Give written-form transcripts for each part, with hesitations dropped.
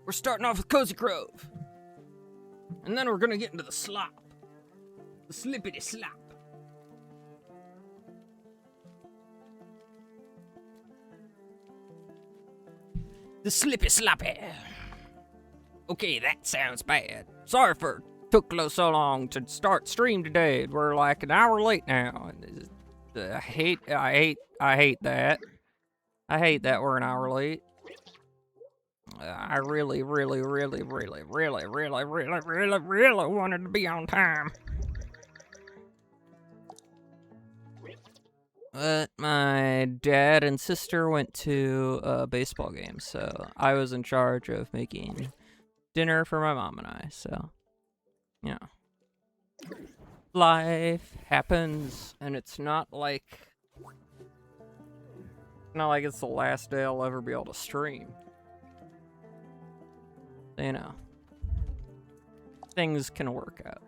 We're starting off with Cozy Grove. And then we're gonna get into the slop. The slippity slop. The slippy sloppy. Okay, that sounds bad. Sorry for took so long to start stream today. We're like an hour late now. I hate that. I hate that we're an hour late. I really wanted to be on time. But my dad and sister went to a baseball game, so I was in charge of making dinner for my mom and I, so, yeah. Life happens, and it's not like it's the last day I'll ever be able to stream. You know, things can work out.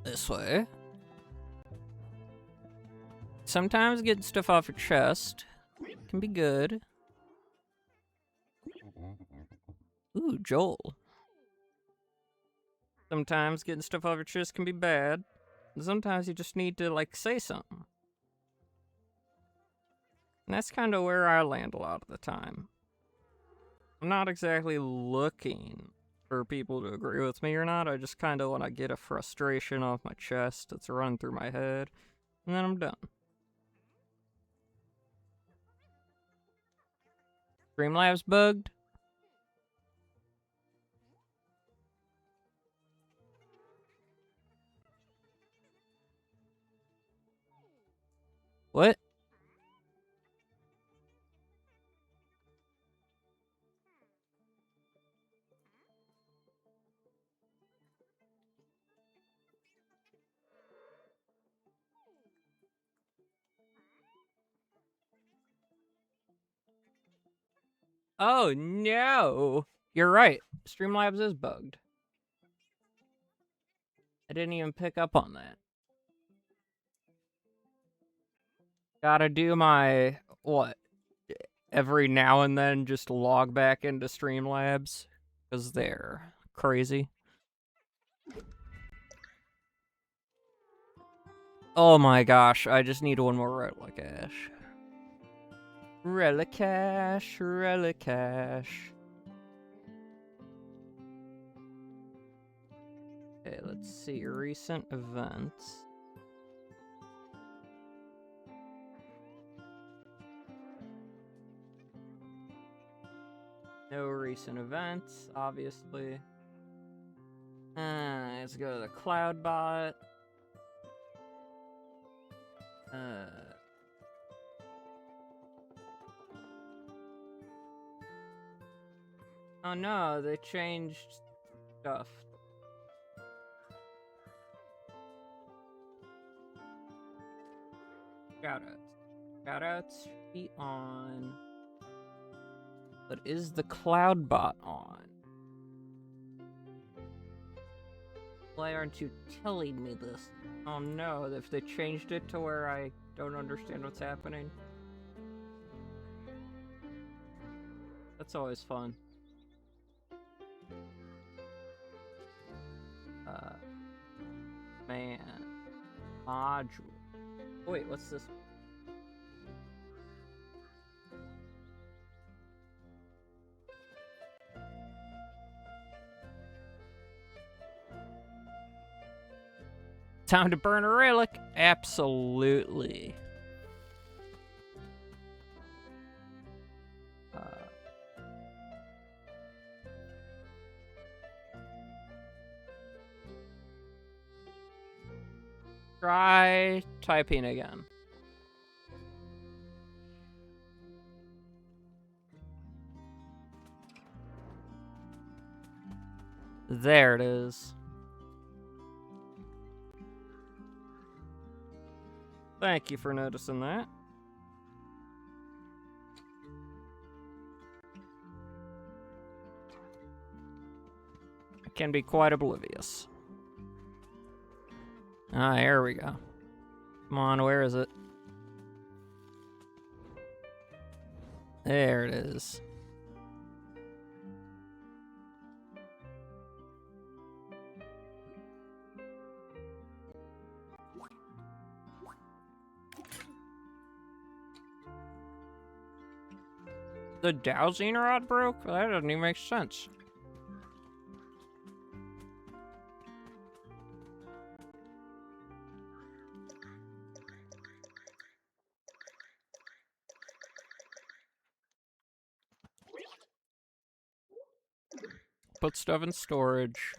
This way. Sometimes getting stuff off your chest can be good. Ooh, Joel. Sometimes getting stuff off your chest can be bad. Sometimes you just need to, like, say something. And that's kind of where I land a lot of the time. I'm not exactly looking for people to agree with me or not. I just kind of want to get a frustration off my chest that's running through my head. And then I'm done. Streamlabs bugged? What? Oh, no. You're right. Streamlabs is bugged. I didn't even pick up on that. Gotta do my, what? Every now and then just log back into Streamlabs. Because they're crazy. Oh my gosh, I just need one more relic ash. Relic ash, relic ash. Okay, let's see. Recent events. No recent events, obviously. Let's go to the Cloudbot. Oh no, they changed stuff. Shoutouts. Shoutouts should be on. But is the Cloudbot on? Why aren't you telling me this? Oh no, if they changed it to where I don't understand what's happening. That's always fun. Man. Module. Wait, what's this? Time to burn a relic? Absolutely. Try typing again. There it is. Thank you for noticing that. can be quite oblivious. Ah, here we go. Come on, where is it? There it is. The dowsing rod broke? That doesn't even make sense. Put stuff in storage.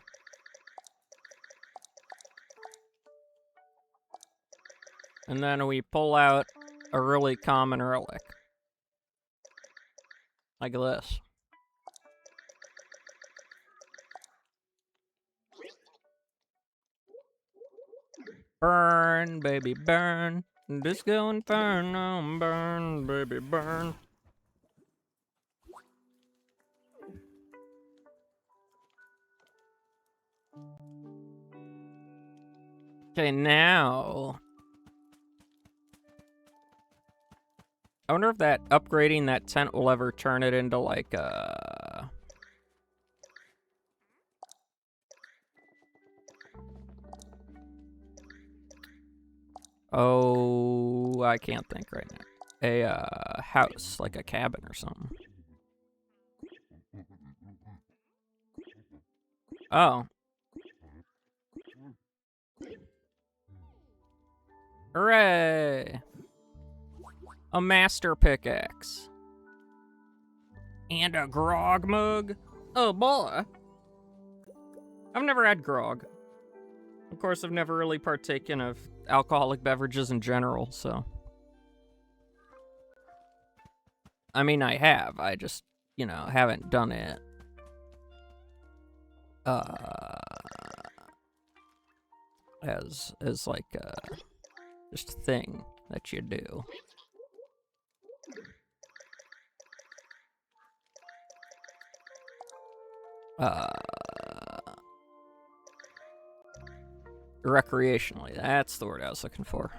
And then we pull out a really common relic. Like this. Burn, baby, burn. Disco Inferno, burn, baby, burn. Okay, now... I wonder if that upgrading that tent will ever turn it into like a... Oh, I can't think right now. A house, like a cabin or something. Oh. Hooray! A master pickaxe. And a grog mug. Oh boy. I've never had grog. Of course, I've never really partaken of alcoholic beverages in general, so. I mean, I have. I just, you know, haven't done it. As like, just a thing that you do. Recreationally, that's the word I was looking for.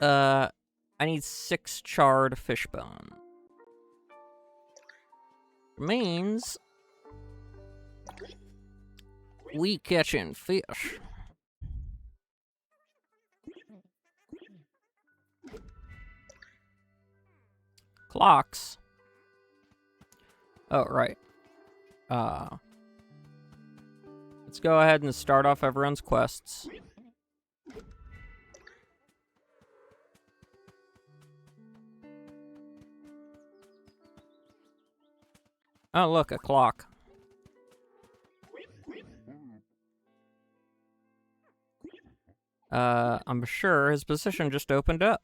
I need 6 charred fishbone. Means we catching fish. Clocks. Oh, right. Let's go ahead and start off everyone's quests. Oh, look, a clock. I'm sure his position just opened up.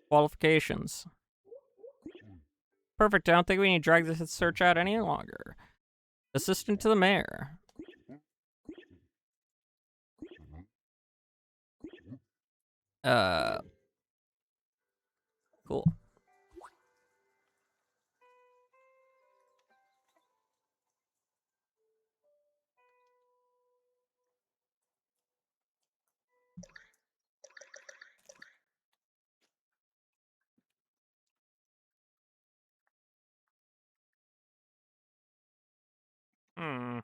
Qualifications. Perfect, I don't think we need to drag this search out any longer. Assistant to the mayor. Cool. Hmm.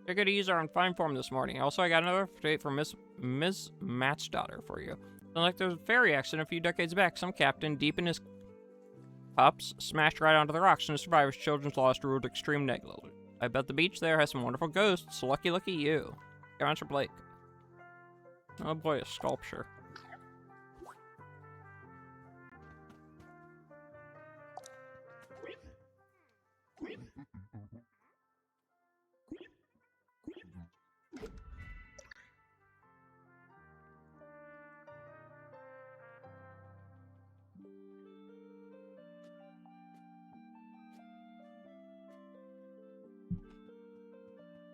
Ticketies are in fine form this morning. Also, I got another update from Ms. Matchdaughter for you. Like there was a ferry accident a few decades back, some captain, deep in his cups, smashed right onto the rocks, and the survivors' children's lost ruled extreme negligence. I bet the beach there has some wonderful ghosts. Lucky you. Commander Blake. Oh boy, a sculpture.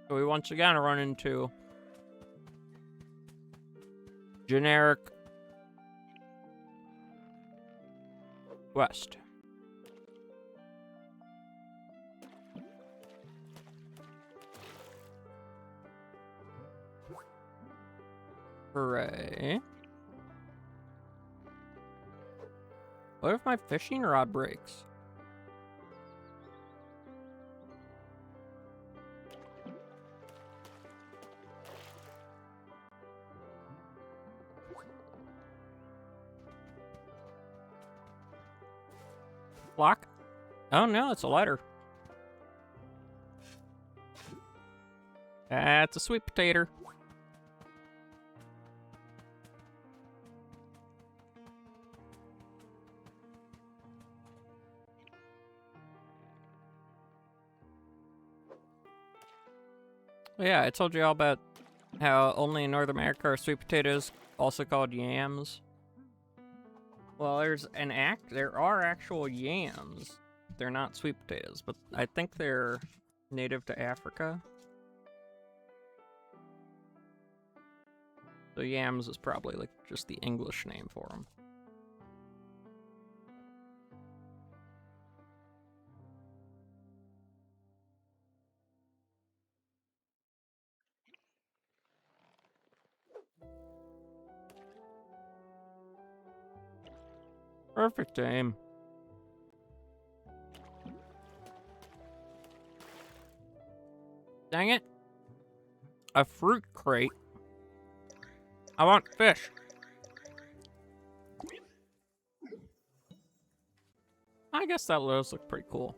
So we once again run into generic quest. Hooray. What if my fishing rod breaks? Block? Oh no, it's a lighter. That's a sweet potato. Yeah, I told you all about how only in North America are sweet potatoes also called yams. Well, there are actual yams. They're not sweet potatoes, but I think they're native to Africa. So yams is probably like just the English name for them. Perfect aim. Dang it. A fruit crate. I want fish. I guess that does look pretty cool.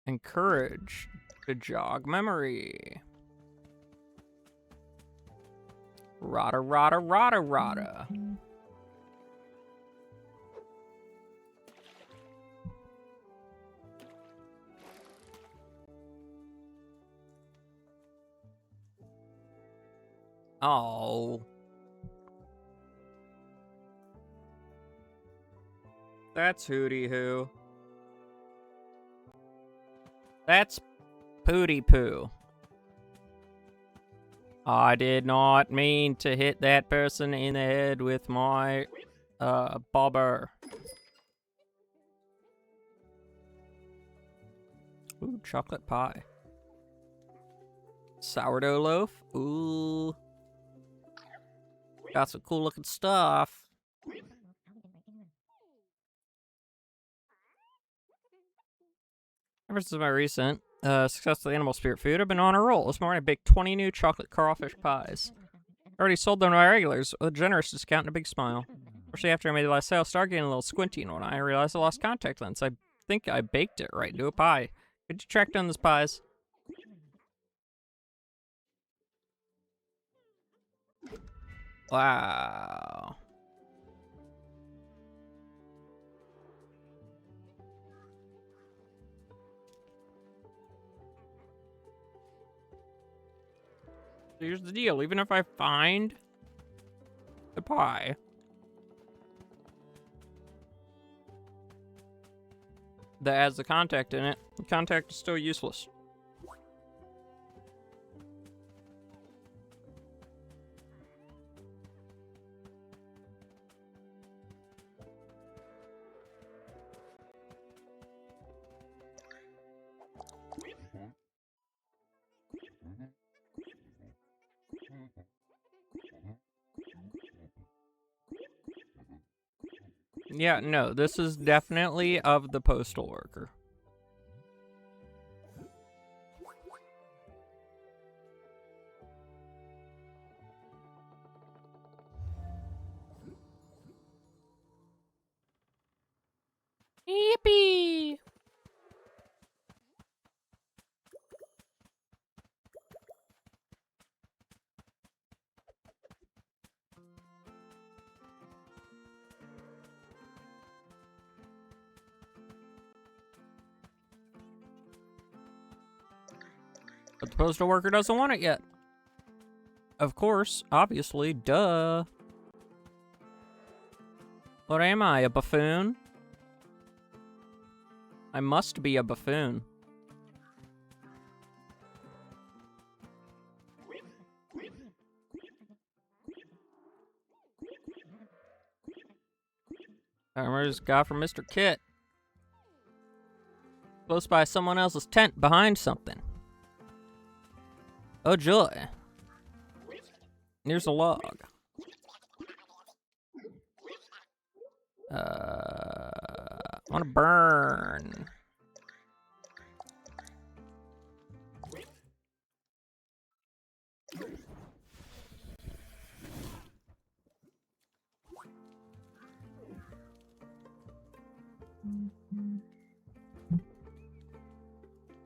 Encourage to jog memory. Rada, rada, rada, rada. Oh. That's Hootie Hoo. That's Pooty Poo. I did not mean to hit that person in the head with my bobber. Ooh, chocolate pie. Sourdough loaf. Ooh. Got some cool looking stuff. Ever since my recent successful animal spirit food, I've been on a roll. This morning I baked 20 new chocolate crawfish pies. I already sold them to my regulars with a generous discount and a big smile. Especially after I made the last sale, I started getting a little squinty, and when I realized I lost contact lens, I think I baked it right into a pie. Could you track down those pies? Wow. Here's the deal. Even if I find the pie that has the contact in it, the contact is still useless. Yeah, no, this is definitely of the postal worker. Yippee! But the postal worker doesn't want it yet. Of course, obviously, duh. What am I, a buffoon? I must be a buffoon. Where's this guy from Mr. Kit? Close by someone else's tent behind something. Oh joy. Here's a log. I wanna burn.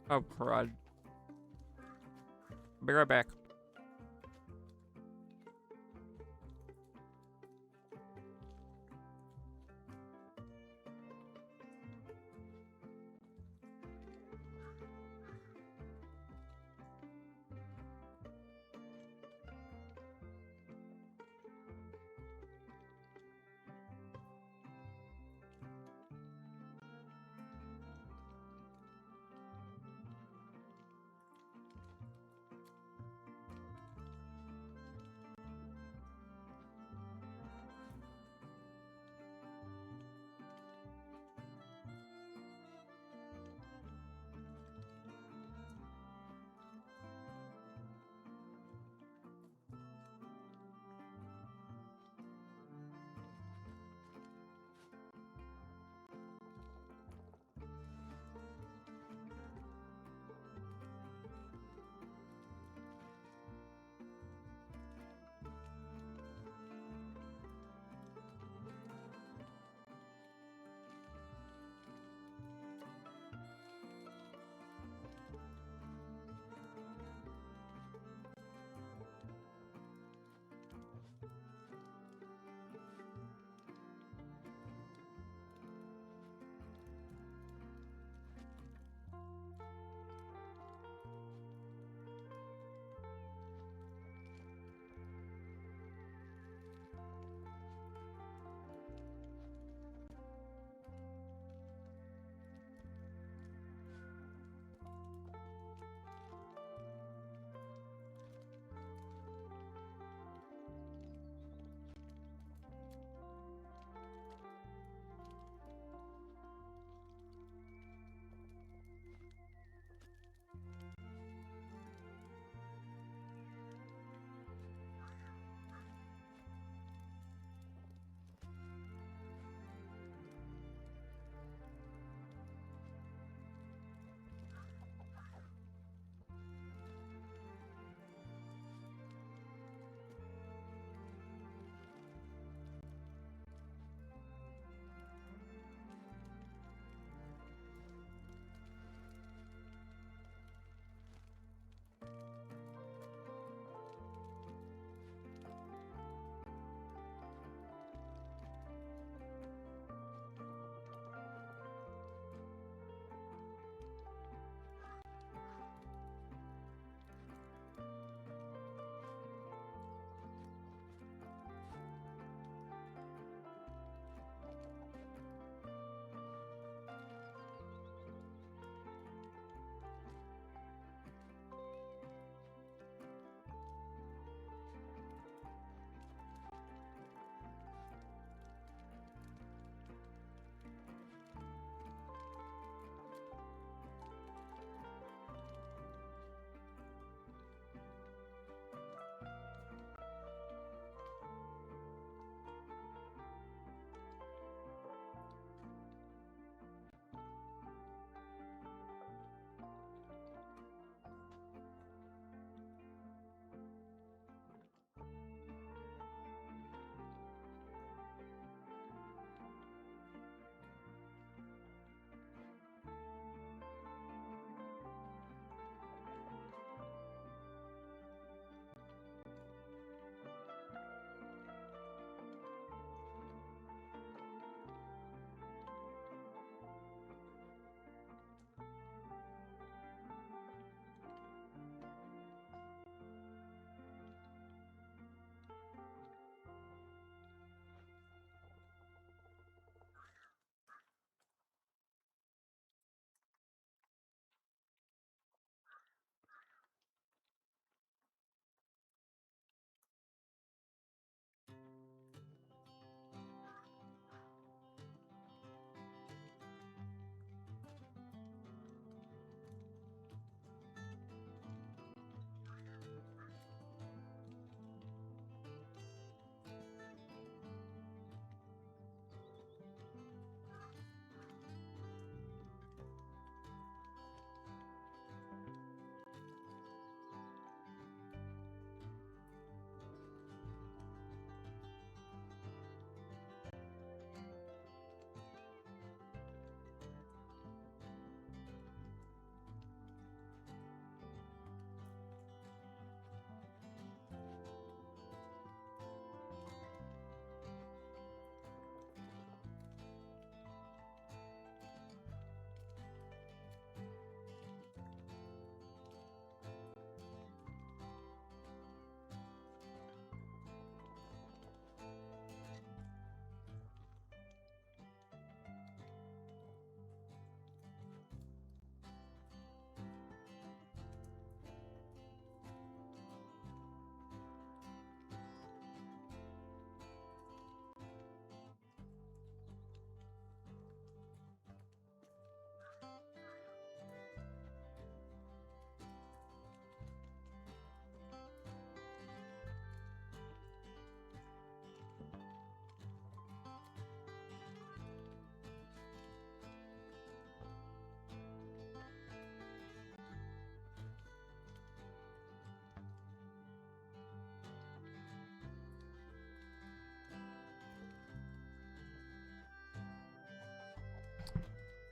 Oh, crud. Be right back.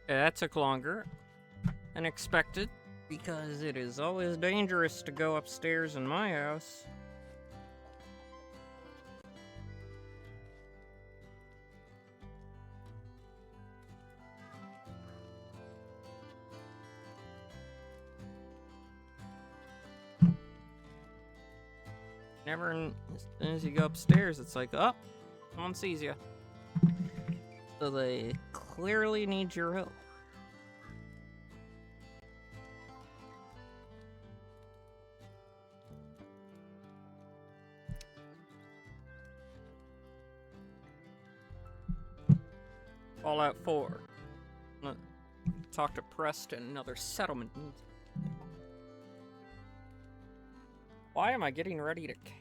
Yeah, that took longer than expected, because it is always dangerous to go upstairs in my house. Never, as soon as you go upstairs, it's like, oh, someone sees you. So they clearly need your help. Fallout 4. Talk to Preston, another settlement. Why am I getting ready to cast?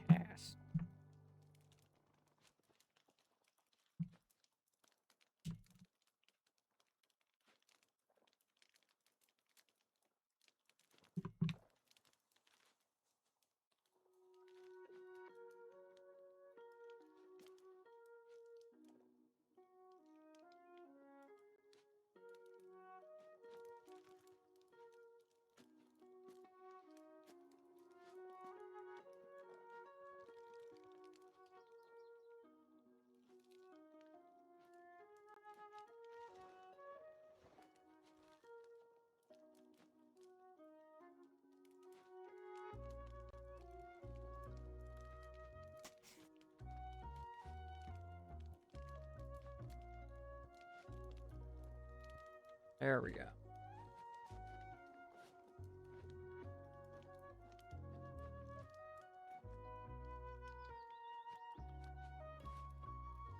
There we go.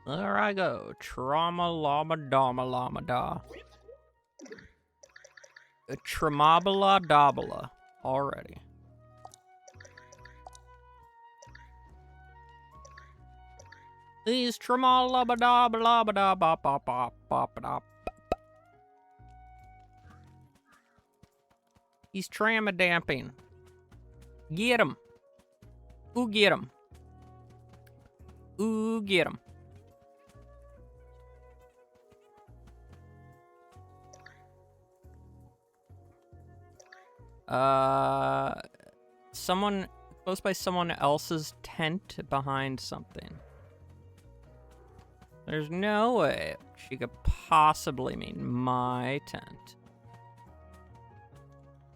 There I go. Trauma llama dama llama da. Tramabala dabala. Already. These tramala ba da ba la ba da ba ba ba ba ba da. He's tramadamping. Get him. Ooh, get him. Ooh, get him. Someone close by someone else's tent behind something. There's no way she could possibly mean my tent.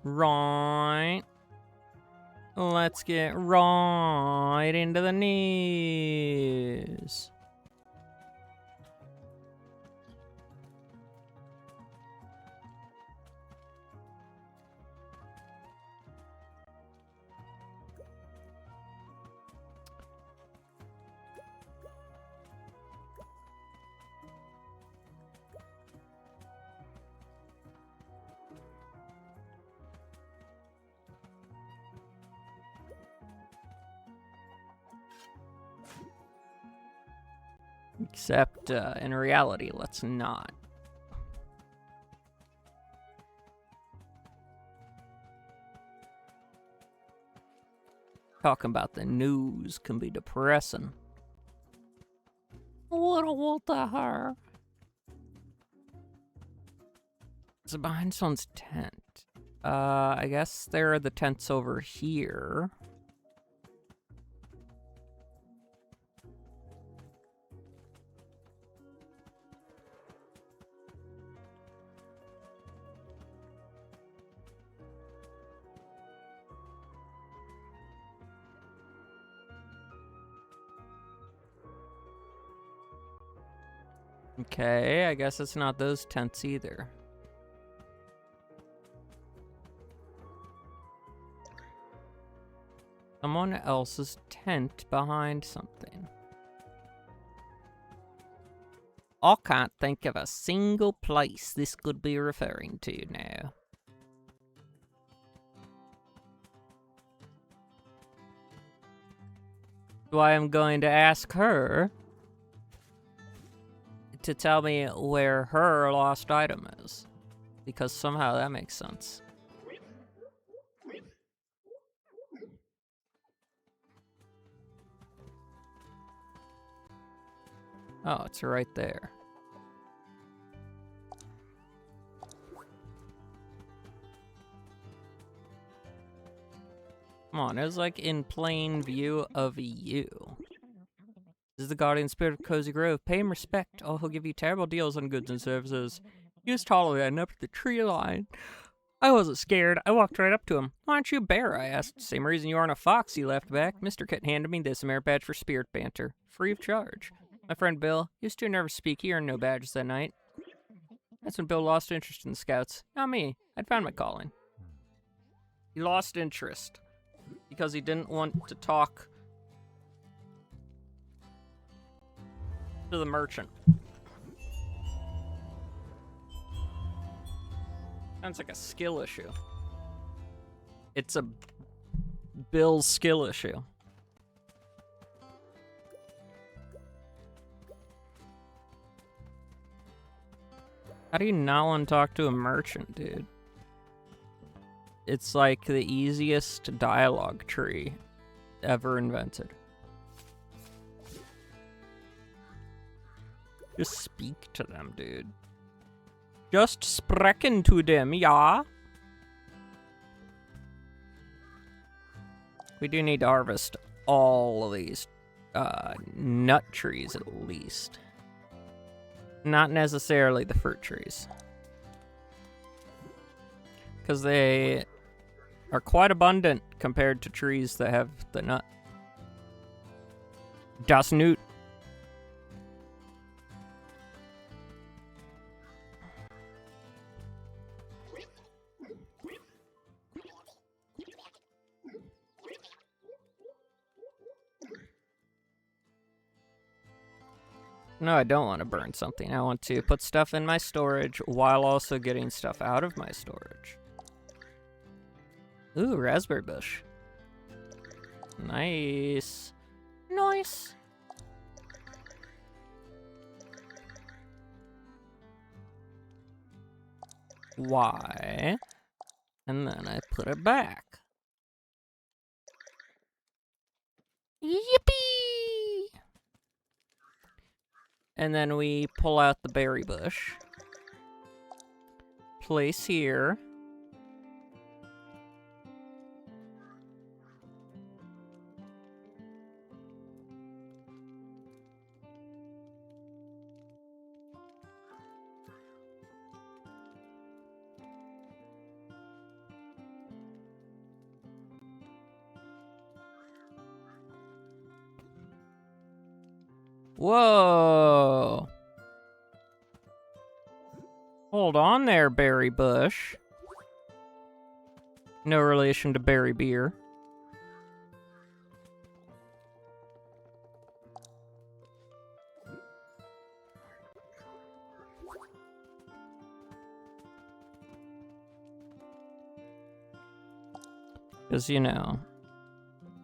Right. Let's get right into the news. Except, in reality, let's not. Talking about the news can be depressing. What the her? It's behind someone's tent. I guess there are the tents over here. Okay, I guess it's not those tents either. Someone else's tent behind something. I can't think of a single place this could be referring to now. So I am going to ask her to tell me where her lost item is, because somehow that makes sense. Oh, it's right there. Come on, it was like in plain view of you. This is the guardian spirit of Cozy Grove. Pay him respect, or he'll give you terrible deals on goods and services. He was taller than up to the tree line. I wasn't scared. I walked right up to him. Why aren't you a bear? I asked. Same reason you aren't a fox, he laughed back. Mr. Kit handed me this merit badge for spirit banter. Free of charge. My friend Bill, he was too nervous to speak. He earned no badges that night. That's when Bill lost interest in the scouts. Not me. I'd found my calling. He lost interest because he didn't want to talk to the merchant. Sounds like a skill issue. It's a Bill's skill issue. How do you not want to talk to a merchant, dude? It's like the easiest dialogue tree ever invented. Just speak to them, dude. Just sprechen to them, ja? We do need to harvest all of these nut trees at least. Not necessarily the fruit trees. Because they are quite abundant compared to trees that have the nut. Das Nut. No, I don't want to burn something. I want to put stuff in my storage while also getting stuff out of my storage. Ooh, raspberry bush. Nice. Nice. Why? And then I put it back. Yippee! And then we pull out the berry bush. Place here. Whoa. Hold on there, berry bush. No relation to berry beer. Because, you know,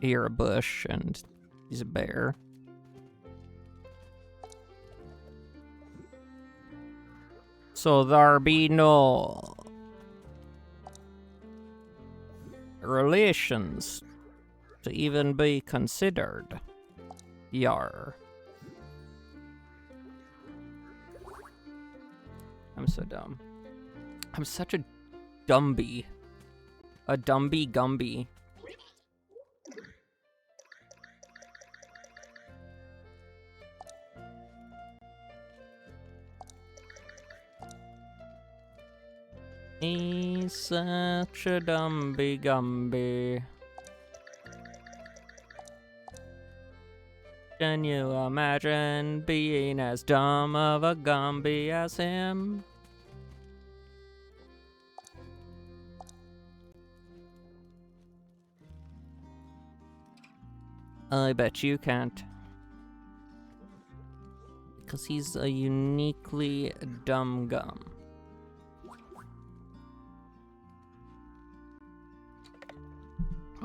you're a bush and he's a bear. So there be no relations to even be considered. Yar. I'm so dumb. I'm such a Dumby. A Dumby Gumby. He's such a Dumby Gumby. Can you imagine being as dumb of a Gumby as him? I bet you can't. Because he's a uniquely dumb gum.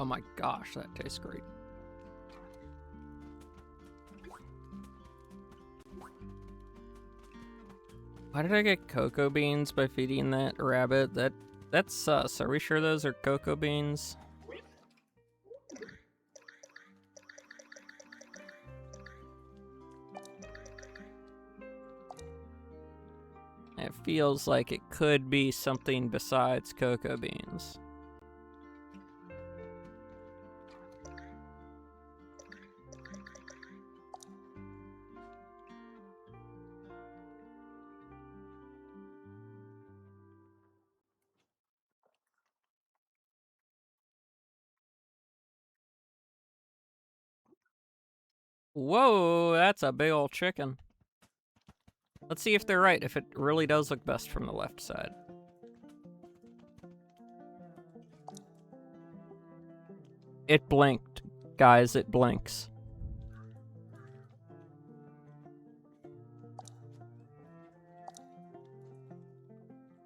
Oh my gosh, that tastes great. Why did I get cocoa beans by feeding that rabbit? That's sus. Are we sure those are cocoa beans? It feels like it could be something besides cocoa beans. Whoa, that's a big old chicken. Let's see if they're right, if it really does look best from the left side. It blinked. Guys, it blinks.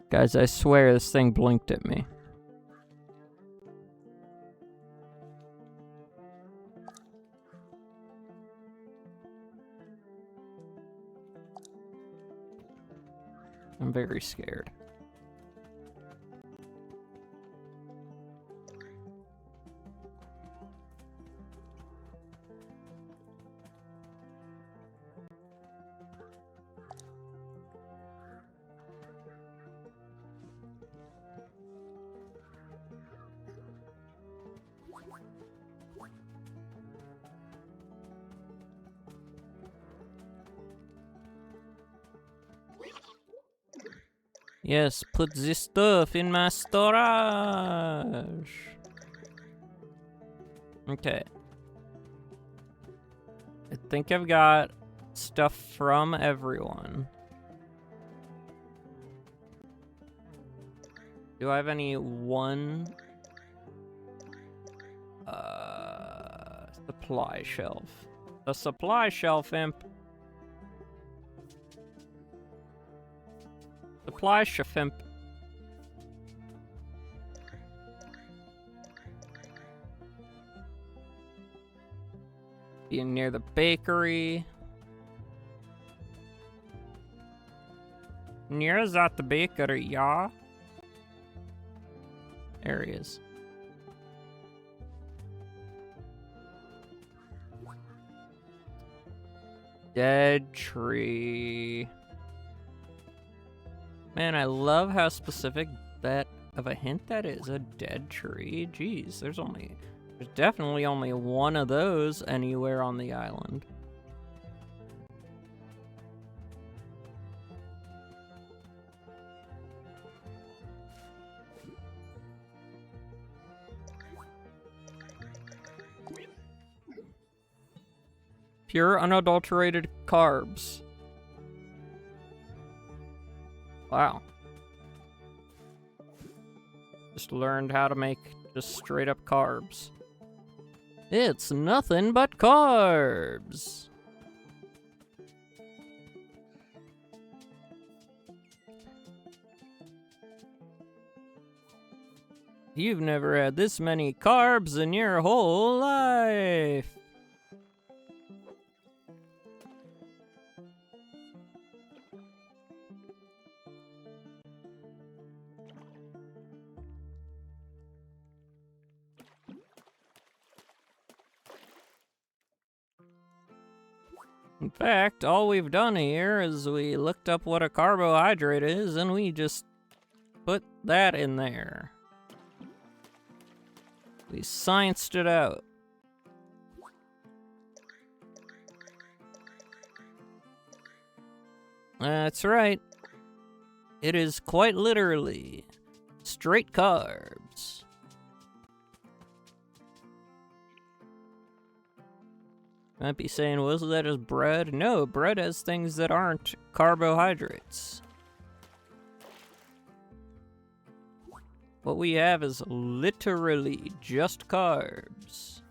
Guys, I swear this thing blinked at me. I'm very scared. Yes, put this stuff in my storage. Okay. I think I've got stuff from everyone. Do I have any supply shelf? The supply shelf, imp. Supply shelf, imp. Being near the bakery. Near that the bakery, yeah? There he is. Dead tree. Man, I love how specific that of a hint that is. A dead tree. Jeez, there's definitely only one of those anywhere on the island. Pure, unadulterated carbs. Wow. Just learned how to make just straight up carbs. It's nothing but carbs. You've never had this many carbs in your whole life. In fact, all we've done here is we looked up what a carbohydrate is and we just put that in there. We scienced it out. That's right. It is quite literally straight carbs. Might be saying, well, isn't that just bread? No, bread has things that aren't carbohydrates. What we have is literally just carbs.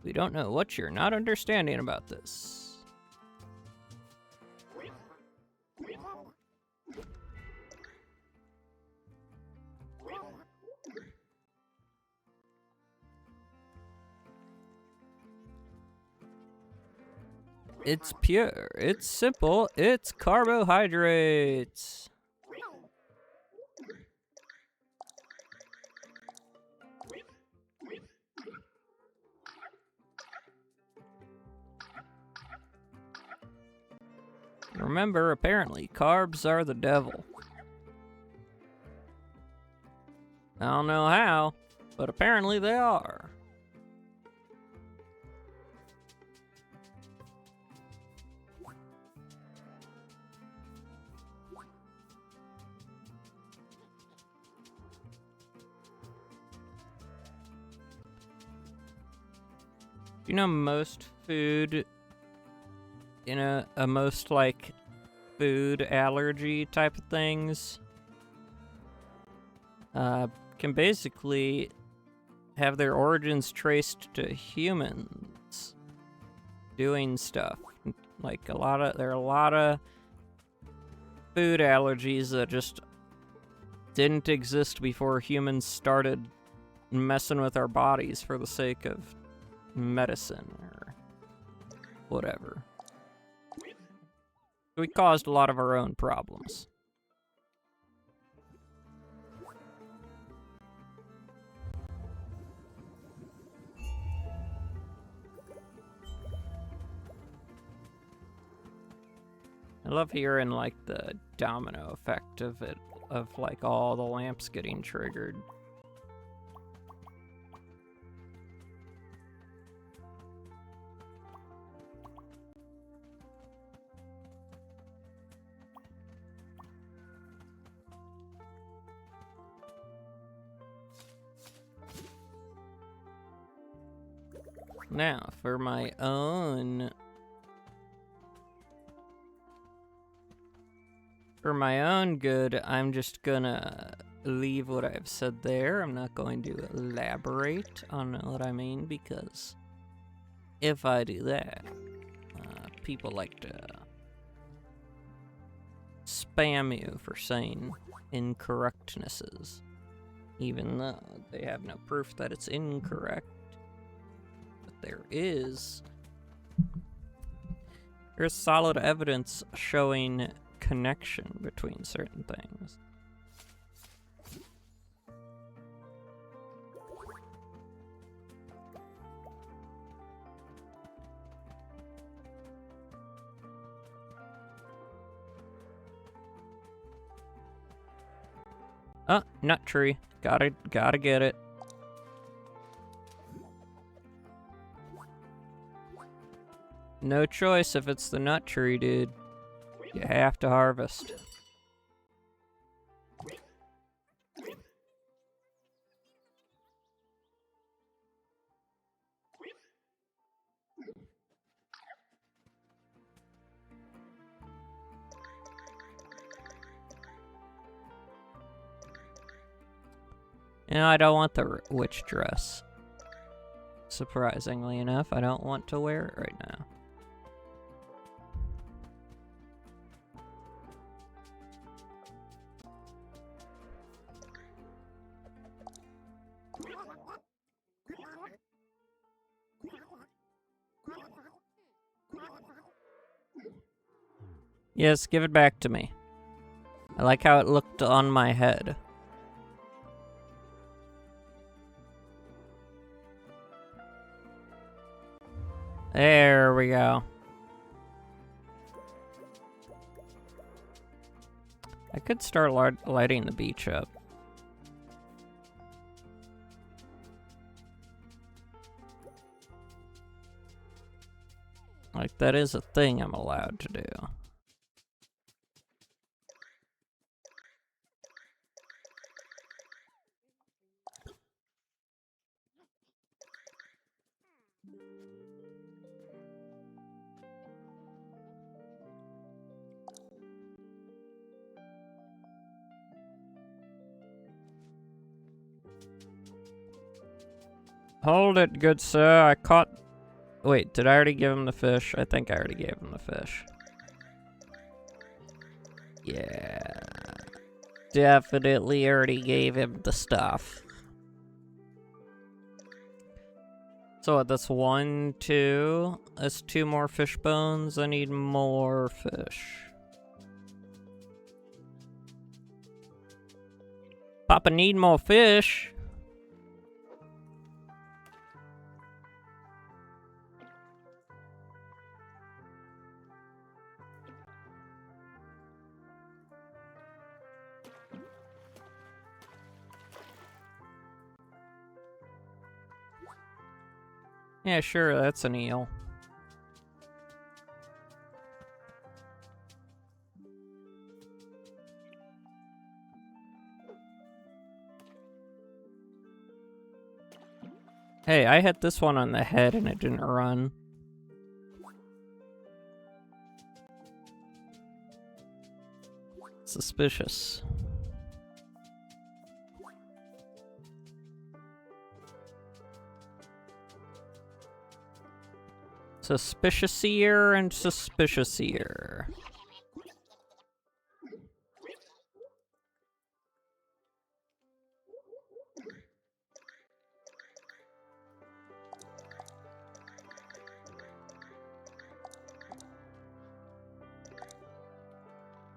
We don't know what you're not understanding about this. It's pure, it's simple, it's carbohydrates. Remember, apparently, carbs are the devil. I don't know how, but apparently they are. You know, most food, most like food allergy type of things can basically have their origins traced to humans doing stuff. Like there are a lot of food allergies that just didn't exist before humans started messing with our bodies for the sake of medicine or whatever. We caused a lot of our own problems. I love hearing like the domino effect of it, of like all the lamps getting triggered. Now, for my own good, I'm just gonna leave what I've said there. I'm not going to elaborate on what I mean, because if I do that, people like to spam you for saying incorrectnesses, even though they have no proof that it's incorrect. There's solid evidence showing connection between certain things. Nut tree. Gotta get it. No choice if it's the nut tree, dude. You have to harvest. I don't want the witch dress. Surprisingly enough, I don't want to wear it right now. Yes, give it back to me. I like how it looked on my head. There we go. I could start lighting the beach up. Like, that is a thing I'm allowed to do. Hold it, good sir. I caught... Wait, did I already give him the fish? I think I already gave him the fish. Yeah. Definitely already gave him the stuff. So that's 1, 2. That's 2 more fish bones. I need more fish. Papa need more fish. Yeah, sure, that's an eel. Hey, I hit this one on the head and it didn't run. Suspicious. Suspiciousier and suspiciousier.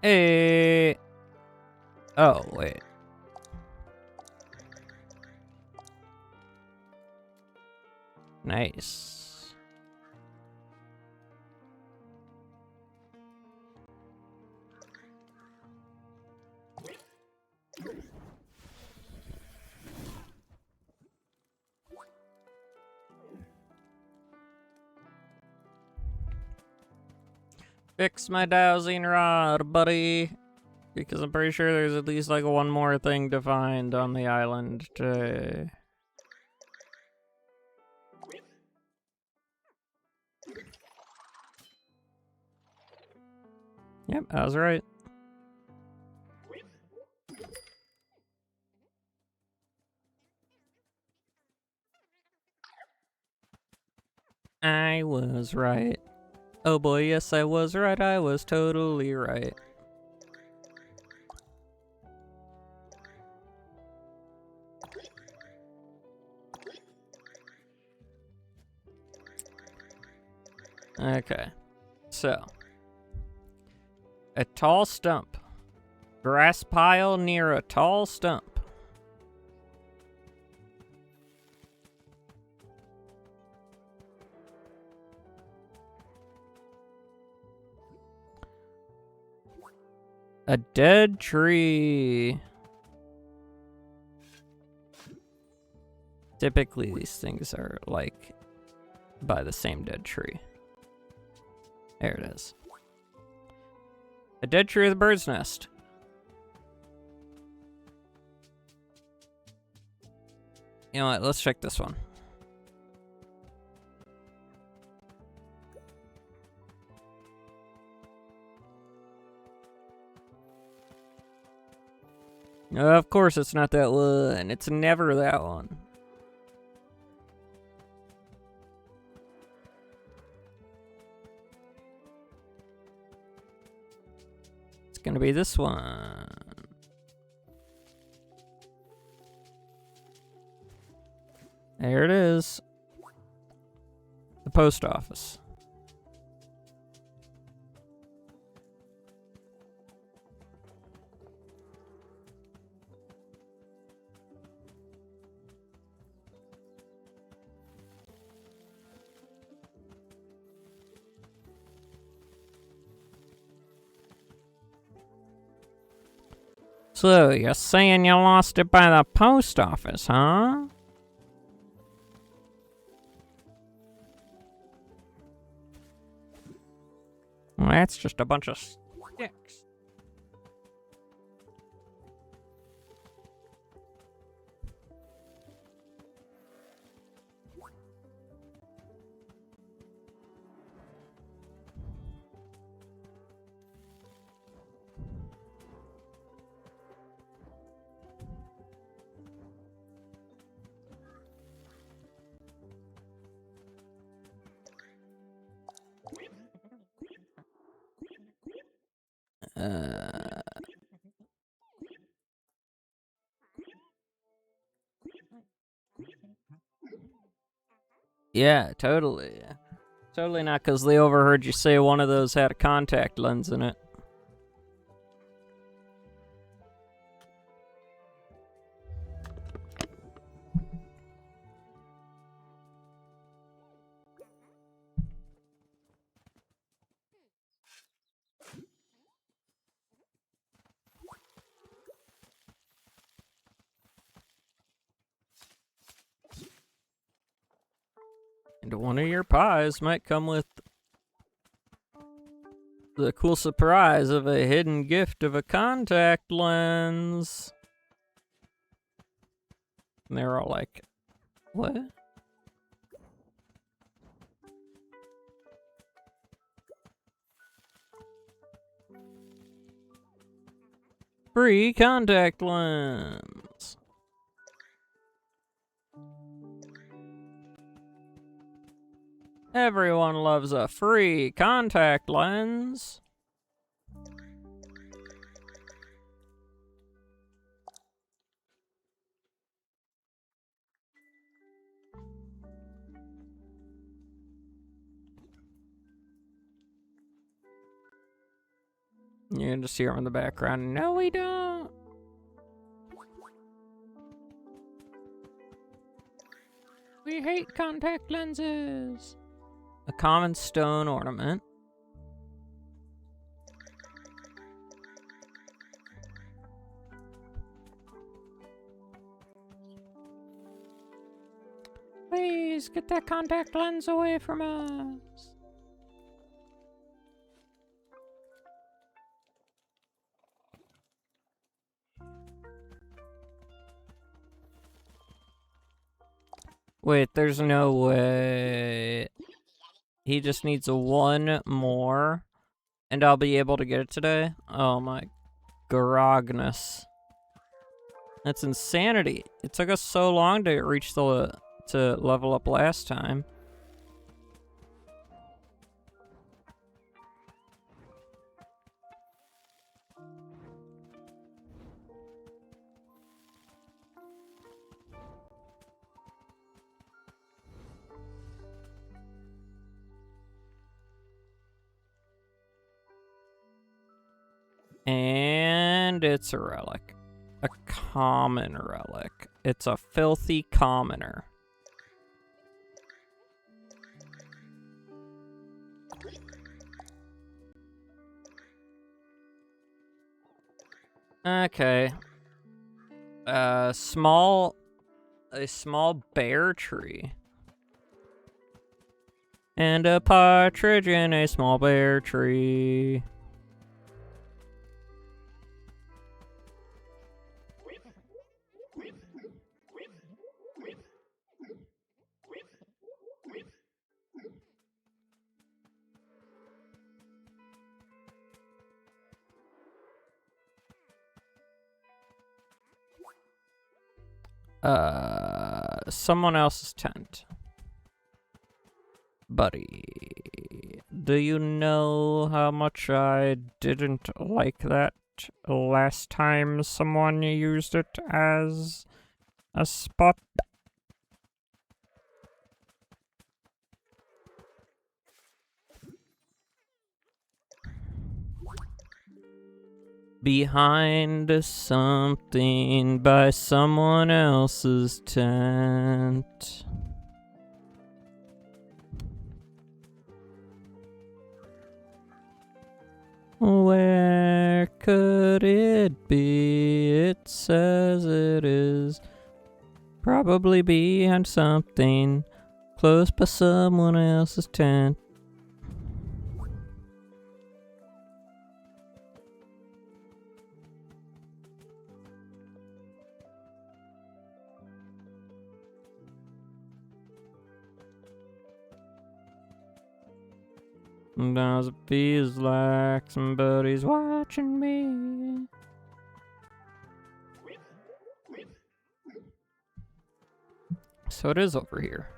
Hey. Oh, wait. Nice. Fix my dowsing rod, buddy. Because I'm pretty sure there's at least like one more thing to find on the island today. Yep, I was right. I was right. Oh boy, yes I was right. I was totally right. Okay, so a tall stump. Grass pile near a tall stump. A dead tree. Typically these things are like by the same dead tree. There it is. A dead tree with a bird's nest. You know what? Let's check this one. Of course it's not that one. It's never that one. It's gonna be this one. There it is. The post office. So, you're saying you lost it by the post office, huh? Well, that's just a bunch of sticks. Yeah, totally. Totally not because they overheard you say one of those had a contact lens in it. And one of your pies might come with the cool surprise of a hidden gift of a contact lens. And they're all like, what? Free contact lens. Everyone loves a free contact lens. You can just hear him in the background. No, we don't. We hate contact lenses. A common stone ornament. Please get that contact lens away from us. Wait, there's no way. He just needs one more, and I'll be able to get it today? Oh my grogness. That's insanity. It took us so long to reach to level up last time. And it's a relic. A common relic. It's a filthy commoner. Okay. A small bear tree. And a partridge in a small bear tree. Someone else's tent. Buddy, do you know how much I didn't like that last time someone used it as a spot? Behind something by someone else's tent. Where could it be? It says it is probably behind something close by someone else's tent. Sometimes it feels like somebody's watching me. So it is over here.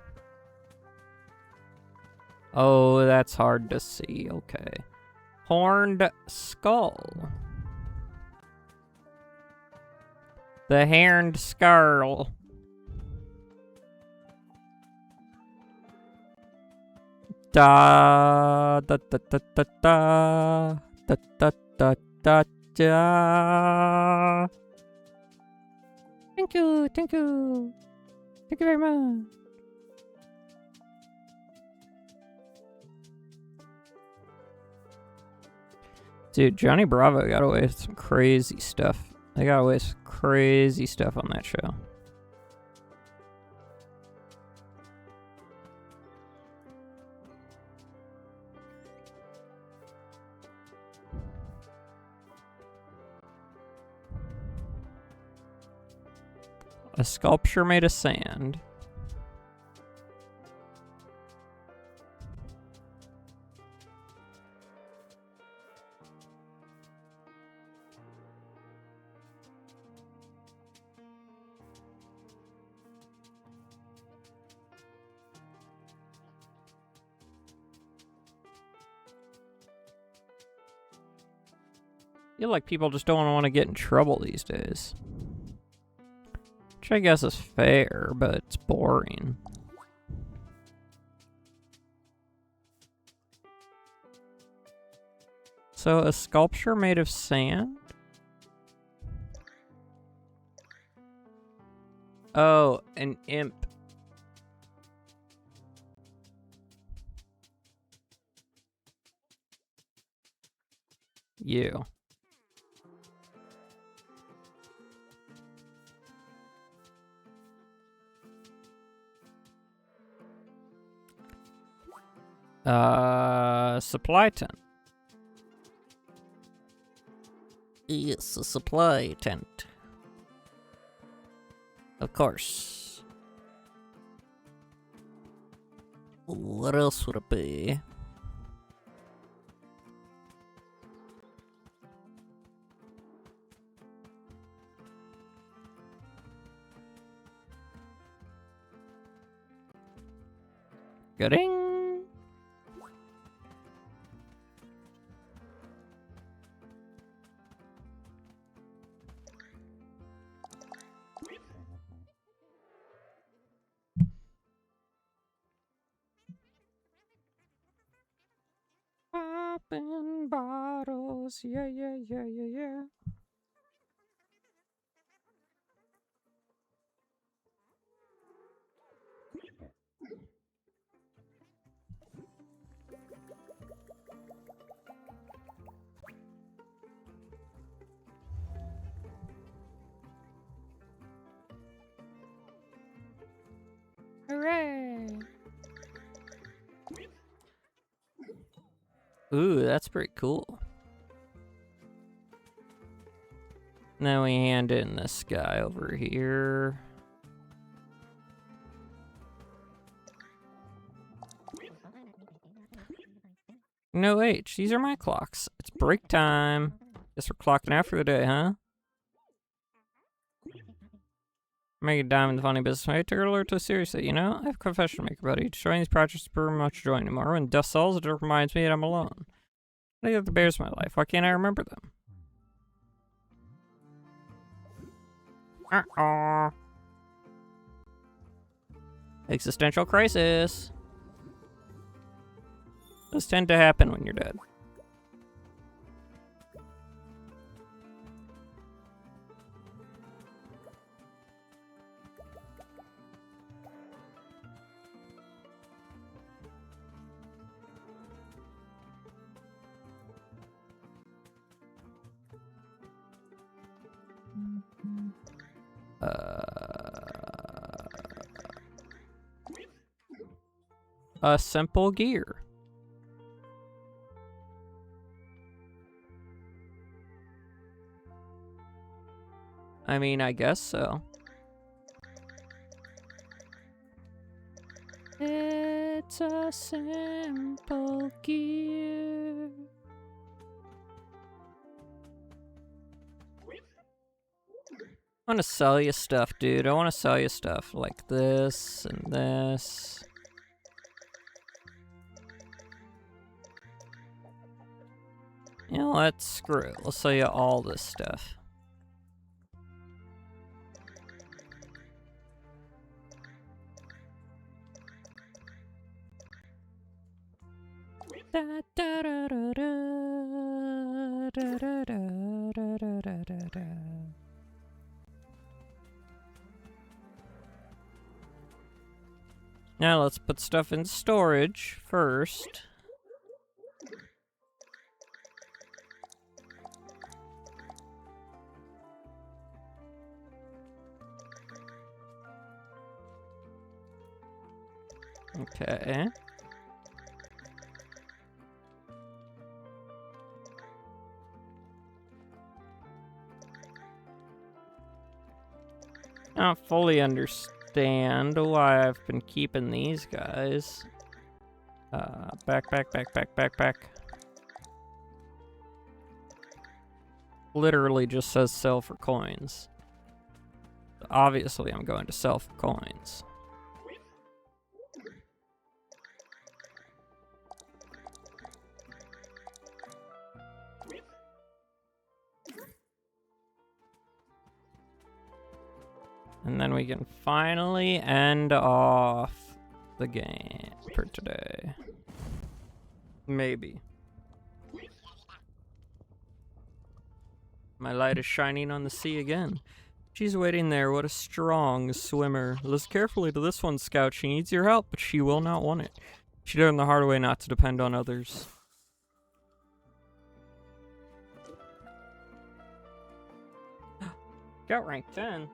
Oh, that's hard to see. Okay. Horned skull. The horned skull. Da da da da da da da da da da da. Thank you, thank you. Thank you very much. Dude, Johnny Bravo got away with some crazy stuff. They got away with some crazy stuff on that show. A sculpture made of sand. I feel like people just don't want to get in trouble these days. Which I guess is fair, but it's boring. So, a sculpture made of sand? Oh, an imp. You. Supply tent. Yes, a supply tent. Of course. What else would it be? Gooding. Popping bottles, yeah, yeah, yeah, yeah, yeah. Hooray! Ooh, that's pretty cool. Now we hand in this guy over here. No H, these are my clocks. It's break time. Guess we're clocking out for the day, huh? Make a dime in the funny business way. Took it a little too seriously, you know? I have a confession to make, buddy. Destroying these projects is pretty much joy anymore. When dust settles, it reminds me that I'm alone. I think of the bears in my life. Why can't I remember them? Uh-oh. Existential crisis. Those tend to happen when you're dead. A simple gear. I mean, I guess so. It's a simple gear. I want to sell you stuff, dude. I want to sell you stuff like this and this. You know what? Screw it. We'll sell you all this stuff. Da, da, da, da, da, da, da, da, da, da, da, da. Now let's put stuff in storage first. Okay. I don't fully understand why I've been keeping these guys. Back. Literally just says sell for coins. Obviously, I'm going to sell for coins. And then we can finally end off the game for today. Maybe. My light is shining on the sea again. She's waiting there. What a strong swimmer. Listen carefully to this one, Scout. She needs your help, but she will not want it. She learned the hard way not to depend on others. Got rank 10.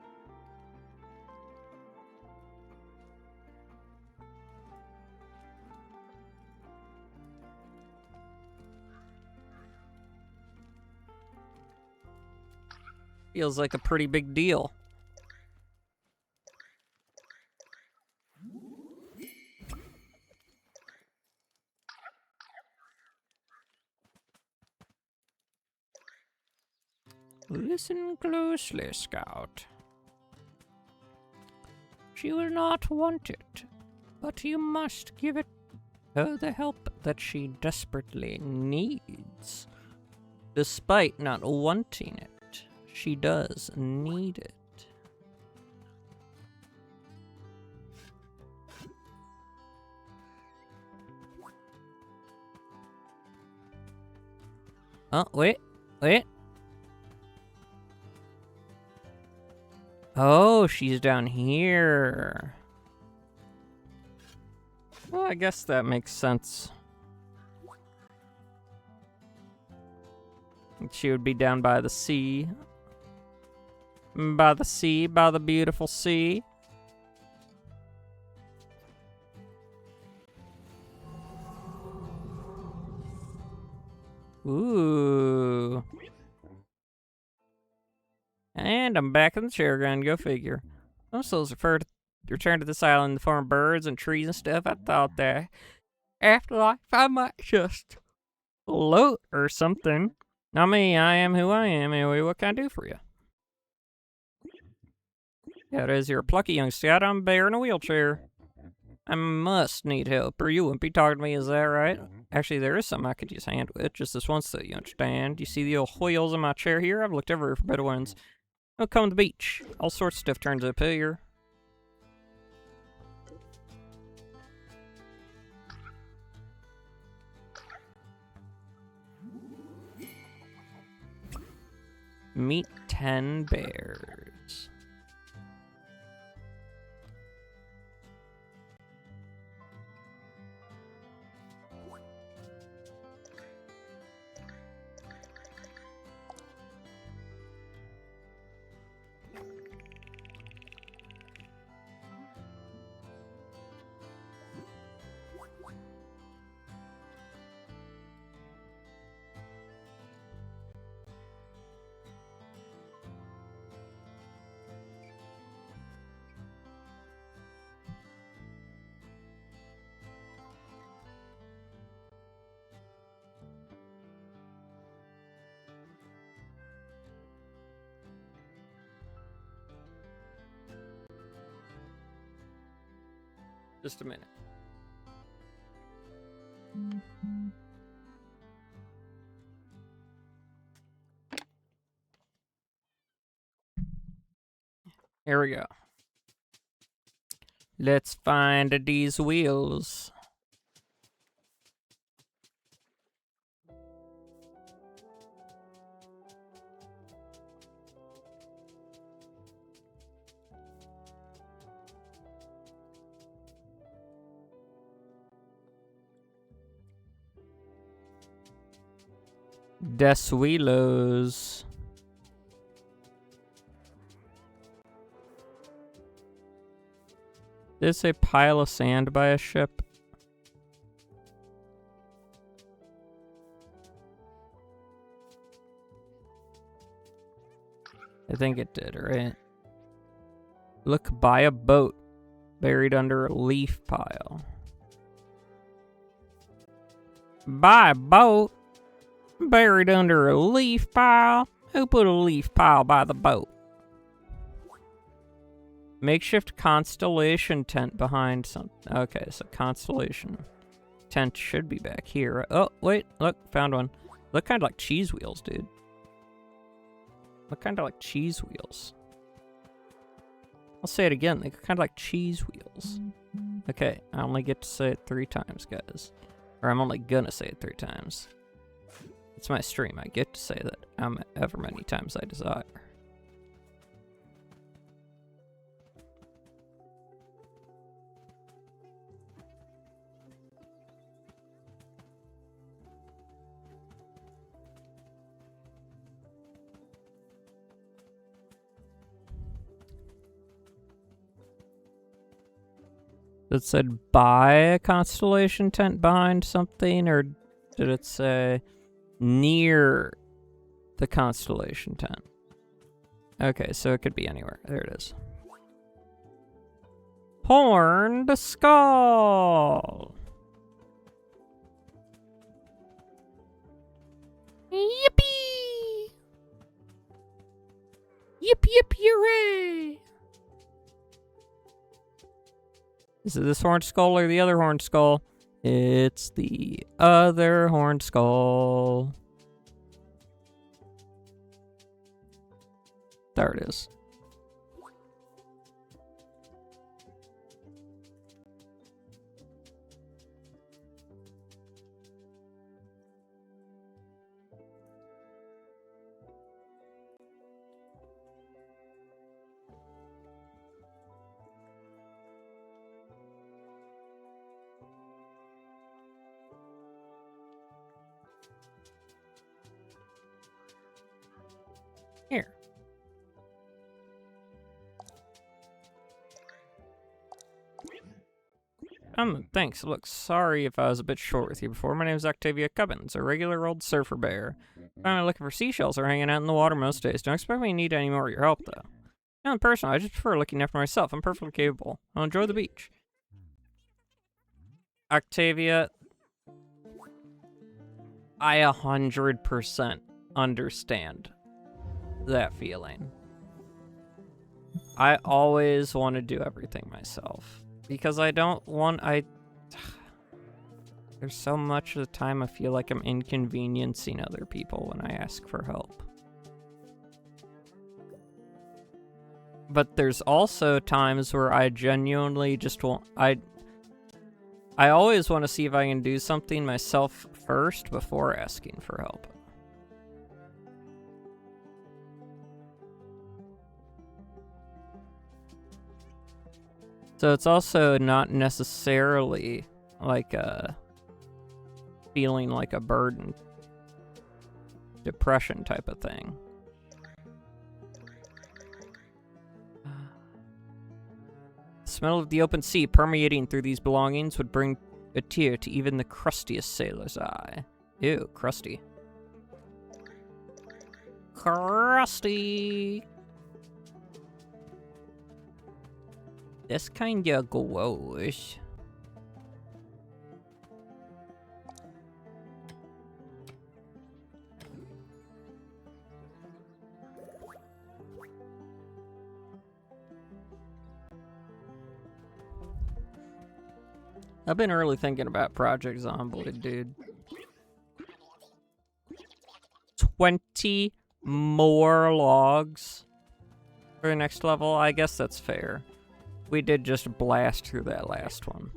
Feels like a pretty big deal. Listen closely, Scout. She will not want it, but you must give it her the help that she desperately needs. Despite not wanting it, she does need it. Oh, wait. Oh, she's down here. Well, I guess that makes sense. She would be down by the sea. By the sea, by the beautiful sea. Ooh. And I'm back in the chair ground, go figure. Most souls return to this island in the form of birds and trees and stuff. I thought that afterlife I might just float or something. Not me, I am who I am. Anyway, what can I do for you? Yeah, it is. You're a plucky young scout. I'm a bear in a wheelchair. I must need help, or you wouldn't be talking to me, is that right? Actually, there is something I could use a hand with, just this once, so you understand. You see the old wheels in my chair here? I've looked everywhere for better ones. I'll come to the beach. All sorts of stuff turns up here. Meet 10 bears. Just a minute. Here we go. Let's find these wheels. Des wheelos. There's a pile of sand by a ship. I think it did, right? Look by a boat buried under a leaf pile. By a boat buried under a leaf pile? Who put a leaf pile by the boat? Makeshift constellation tent behind something. Okay, so constellation tent should be back here. Oh, wait, look, found one. Look kind of like cheese wheels, dude. Look kind of like cheese wheels. I'll say it again. They're kind of like cheese wheels. Okay, I only get to say it 3 times, guys. Or I'm only gonna say it 3 times. It's my stream. I get to say that ever many times I desire. It said buy a constellation tent behind something, or did it say near the constellation tent? Okay, so it could be anywhere. There it is. Horned skull. Yippee! Yip yip hooray! Is it this horned skull or the other horned skull? It's the other horned skull. There it is. Here. Thanks. Look, sorry if I was a bit short with you before. My name is Octavia Cubbins, a regular old surfer bear. I'm looking for seashells or hanging out in the water most days. Don't expect me to need any more of your help, though. Not personal, I just prefer looking after myself. I'm perfectly capable. I'll enjoy the beach. Octavia, I 100% understand that feeling. I always want to do everything myself. Because I don't want... There's so much of the time I feel like I'm inconveniencing other people when I ask for help. But there's also times where I genuinely just want... I always want to see if I can do something myself first before asking for help. So it's also not necessarily like a feeling like a burden, depression type of thing. The smell of the open sea permeating through these belongings would bring a tear to even the crustiest sailor's eye. Ew, crusty. Crusty! That's kinda gross. I've been really thinking about Project Zomboid, dude. 20 more logs for the next level? I guess that's fair. We did just blast through that last one.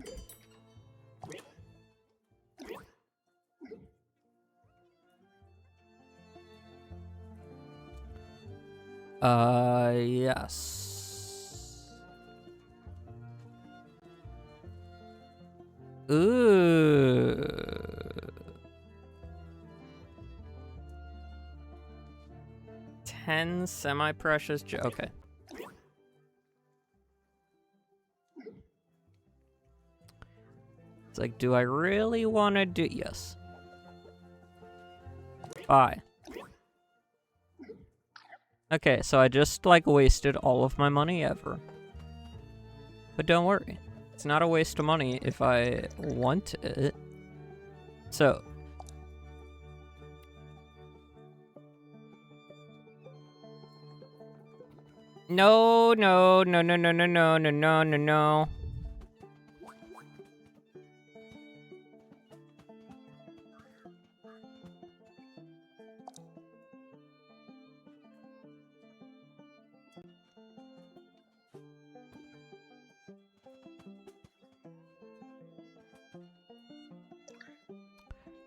Yes. Ooh. 10 semi-precious okay. It's like, do I really want to do... Yes. Bye. Okay, so I just, like, wasted all of my money ever. But don't worry. It's not a waste of money if I want it. So... No.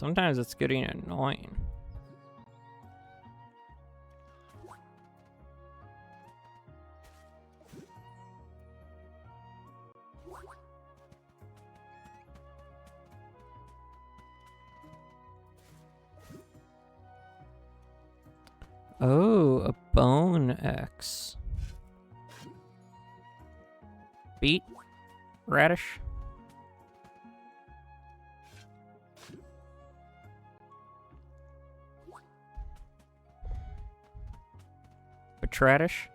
Sometimes it's getting annoying. Oh, a bone X. Beet? Radish? Betradish?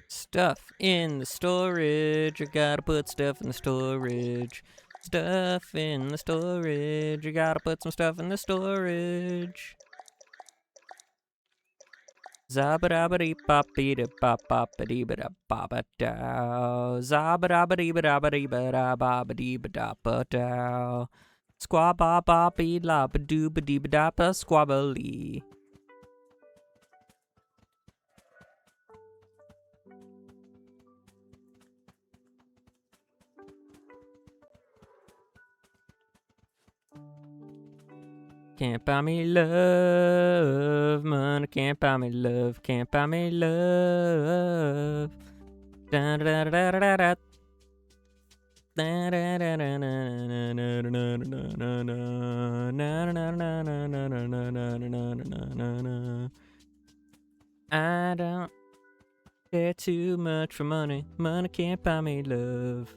Stuff in the storage. I gotta put stuff in the storage. Stuff in the storage. I gotta put some stuff in the storage. Zabba-dabba-dee-bop-dee-da-bop-bop-a-dee-ba-da-bop-a-dow. Zabba-dabba-dee-ba-da-ba-dee-ba-da-ba-dow. Squabba-bop-bee-la-ba-doo-ba-dee-ba-da-ba-squabba-lee. Can't buy me love, money can't buy me love, can't buy me love. Da da da da da da. Da da da da da. I don't care too much for money, money can't buy me love.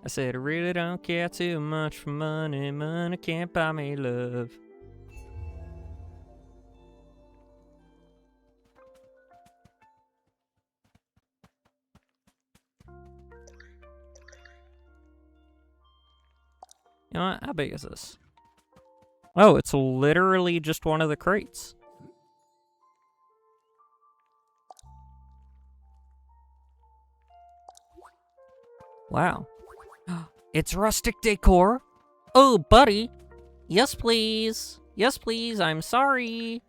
I said I really don't care too much for money, money can't buy me love. You know what? How big is this? Oh, it's literally just one of the crates. Wow. It's rustic decor. Oh, buddy. Yes, please. Yes, please. I'm sorry.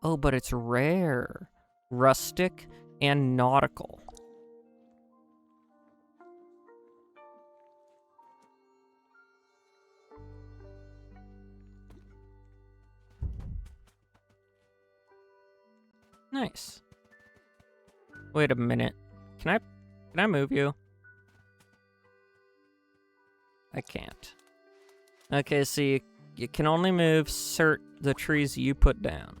Oh, but it's rare. Rustic and nautical. Nice. Wait a minute. Can I move you? I can't. Okay, so you can only move the trees you put down.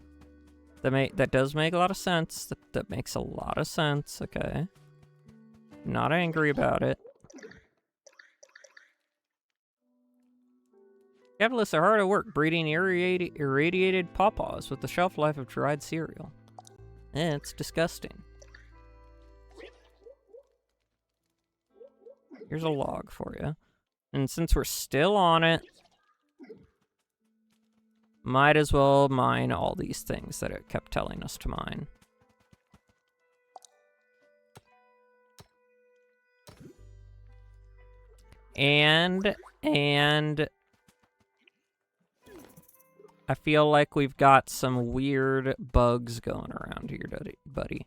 That does make a lot of sense. That makes a lot of sense, okay. I'm not angry about it. Capitalists are hard at work breeding irradiated pawpaws with the shelf life of dried cereal. It's disgusting. Here's a log for you. And since we're still on it, might as well mine all these things that it kept telling us to mine. And I feel like we've got some weird bugs going around here, buddy.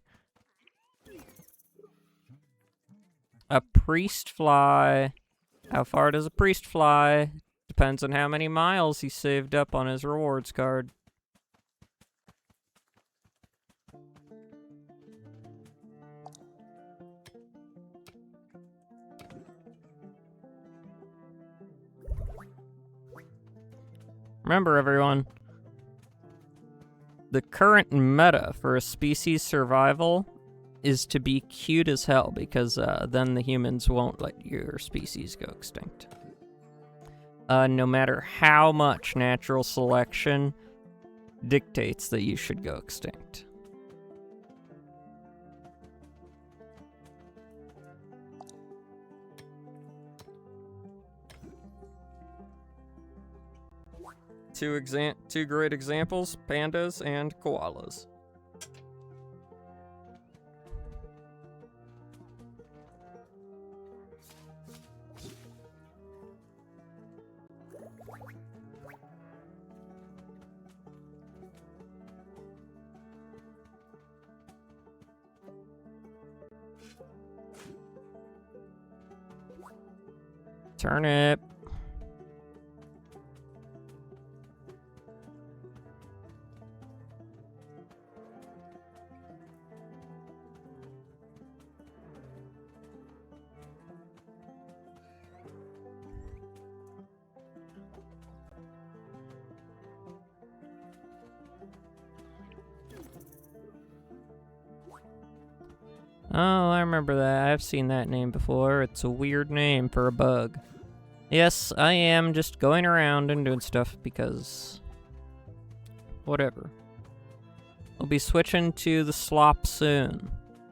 A priest fly. How far does a priest fly? Depends on how many miles he saved up on his rewards card. Remember, everyone, the current meta for a species survival is to be cute as hell, because then the humans won't let your species go extinct. No matter how much natural selection dictates that you should go extinct. Two great examples, pandas and koalas. Turnip. Oh, I remember that. I've seen that name before. It's a weird name for a bug. Yes, I am just going around and doing stuff because... whatever. We'll be switching to the slop soon.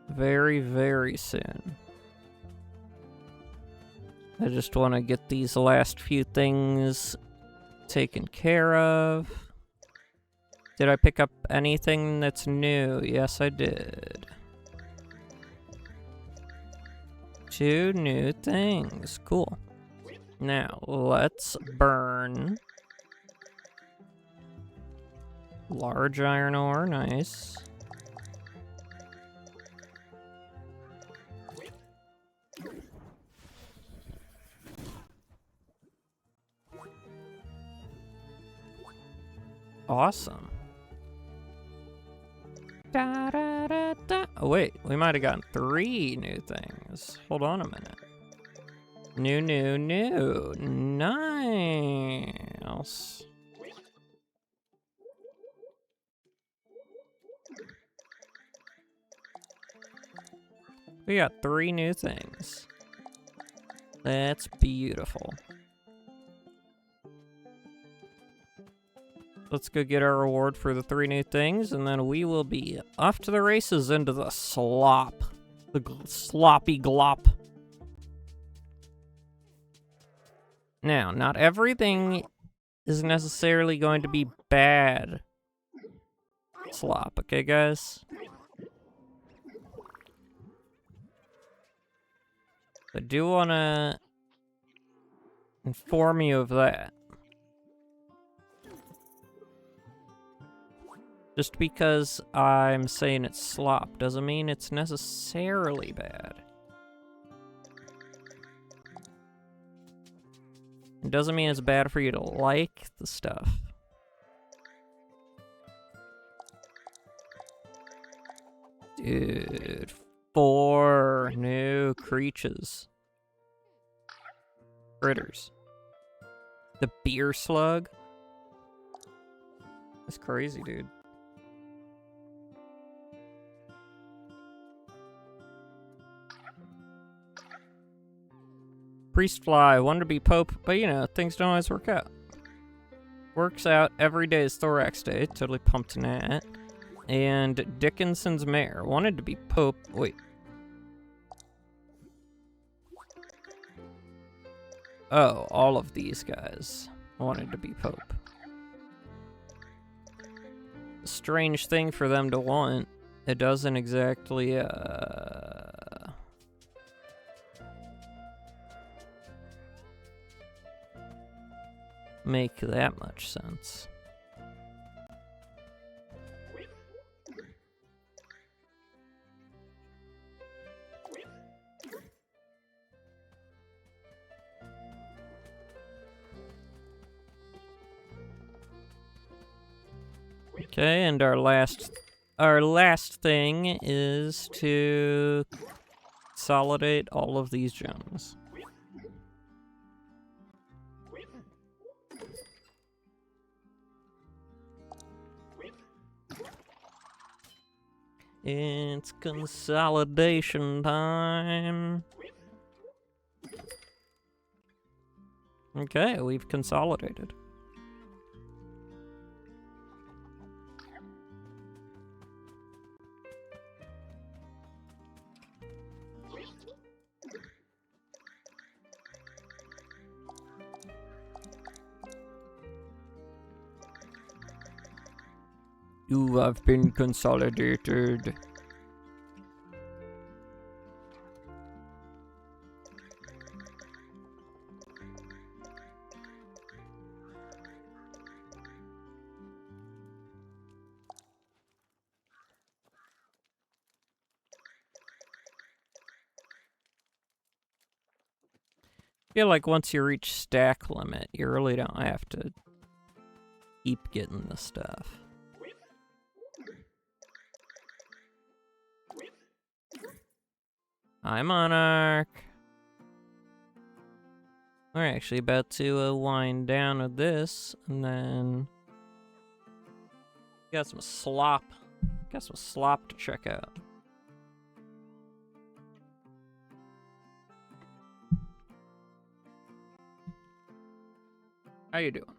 Very, very soon. I just want to get these last few things taken care of. Did I pick up anything that's new? Yes, I did. 2 new things. Cool. Now, let's burn. Large iron ore, nice. Awesome. Da, da, da, da. Oh, wait, we might have gotten 3 new things. Hold on a minute. New. Nice. We got 3 new things. That's beautiful. Let's go get our reward for the 3 new things, and then we will be off to the races into the slop. The sloppy glop. Now, not everything is necessarily going to be bad slop, okay, guys? I do want to inform you of that. Just because I'm saying it's slop doesn't mean it's necessarily bad. It doesn't mean it's bad for you to like the stuff. Dude, 4 new creatures. Critters. The beer slug? That's crazy, dude. Priestfly wanted to be Pope, but you know, things don't always work out. Works out every day is Thorax Day, totally pumped in that. And Dickinson's Mare wanted to be Pope. Wait. Oh, all of these guys wanted to be Pope. Strange thing for them to want. It doesn't exactly, make that much sense. Okay, and our last thing is to consolidate all of these gems. It's consolidation time. Okay, we've consolidated. You have been consolidated. I feel like once you reach stack limit, you really don't have to keep getting the stuff. Hi, Monarch. We're actually about to wind down with this, and then got some slop. Got some slop to check out. How you doing?